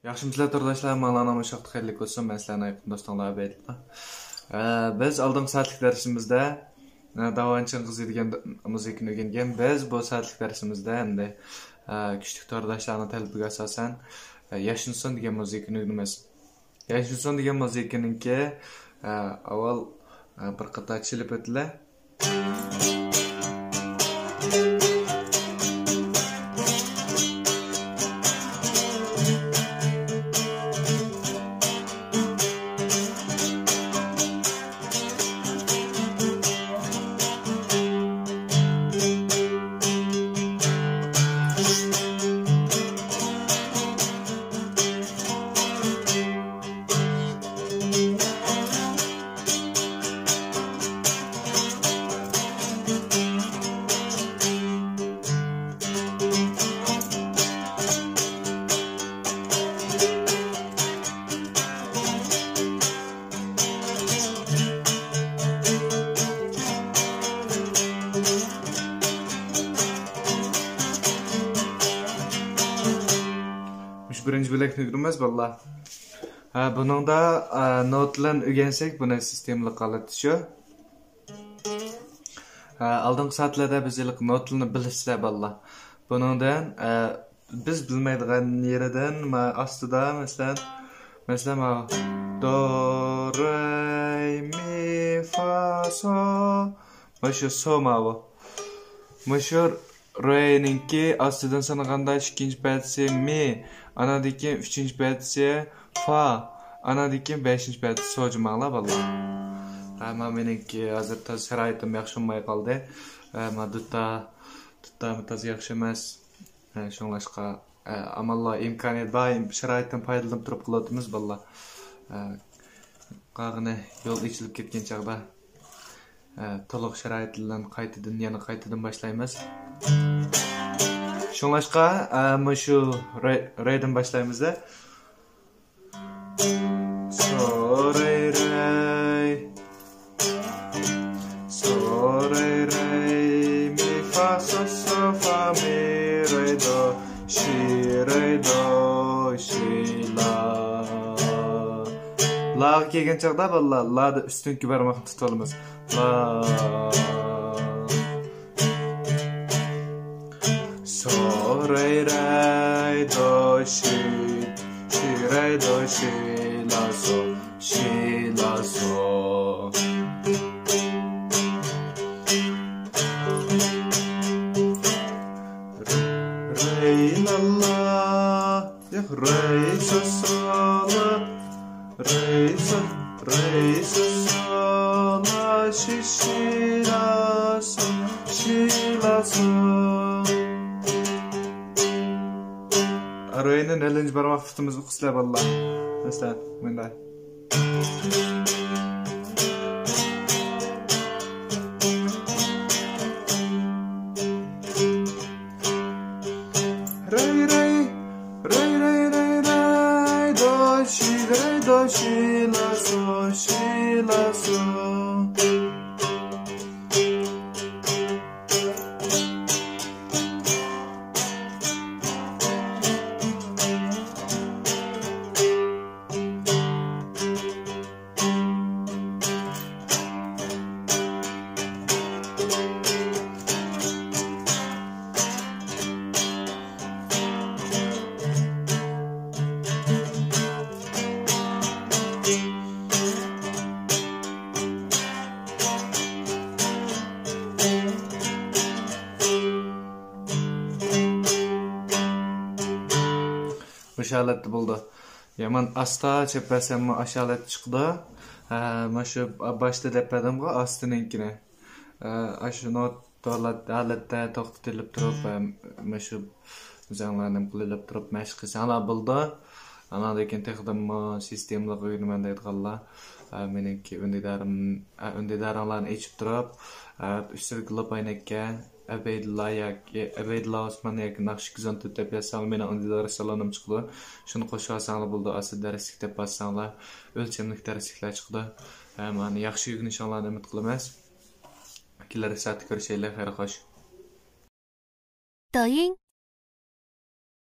Yaxshimizlar turdashlar, ma'lana mushaq xayrli olsun. Men sizlarni yaqin do'stlar Abedillah. Biz oldingi soatlik darsimizda Davanchin qizi degan muzikani o'rgangan. Biz bu soatlik darsimizda endi kuchli turdashlarning talabiga asosan Yashinson degan muzikani o'rganamiz. Yashinson degan muzikaningki avval bir qator chilib o'tdilar. Birinci bilekni girmez valla. Bunun da notlarını öğrensek buna sistemli kalıtışıyor. Aldığımız saatlerde biz ilk notlarını bilirler valla. Bunun da biz bilmeydiğin yerden aslında mesela do, re, mi, fa, so. Maşur so ma bu. Maşur re'ninki aslında sanaganda ikinci perdesi mi. Anadaki 3. perdesi fa. Anadaki 5. perdesi so cumağla valla. Ama meniki hazır taz şaraitim yaxşı olmay kaldı. Ama dutta taz yaxşı emas. Şoňlaşqa amalla imkaniyet var, şaraitim paydalanıp turup kılatımız valla. Qagını yol içilip ketken çağda to'liq sharoit bilan qaytadan boshlaymiz. Şoňlaşqa shu re'dan boshlaymiz-da. So re re. So re re mi fa so fa mi re do shi la. La'ga kelgan chaqda valla la'da üstünki barmoqni tutolamiz. La. So re re do shi re do shi la so re la la ya re so la re so la shi la so. Arayının 50. barmak tutumuzu kısla valla. Mesela bunlar. Do shi la so. Aşağılatı buldu. Yaman asta çepersem aşağılatı çıktı. Şu başta depedim bu astınınkine. Şu not halatda to'xtatilib turib, şu uzanlarning qilinib turib mashq qilsalar buldu. Ana lekin texdim sistemli o'yinman deydiganlar. Meniki undidaringlarni ichib turib, üstüne qilib aynakka Abedillah Osman yoki Naqshkizon deb yazsanglar meni undidar salonim chiqdi. Shuni qo'shib olsanglar bo'ldi. Asl darslik deb yazsanglar o'lchamlik darsliklar chiqdi. Mana yaxshi o'rganishinglarni umid qilamiz. Kelasi soatda ko'rishaylik. Xayr xo'sh. 抖音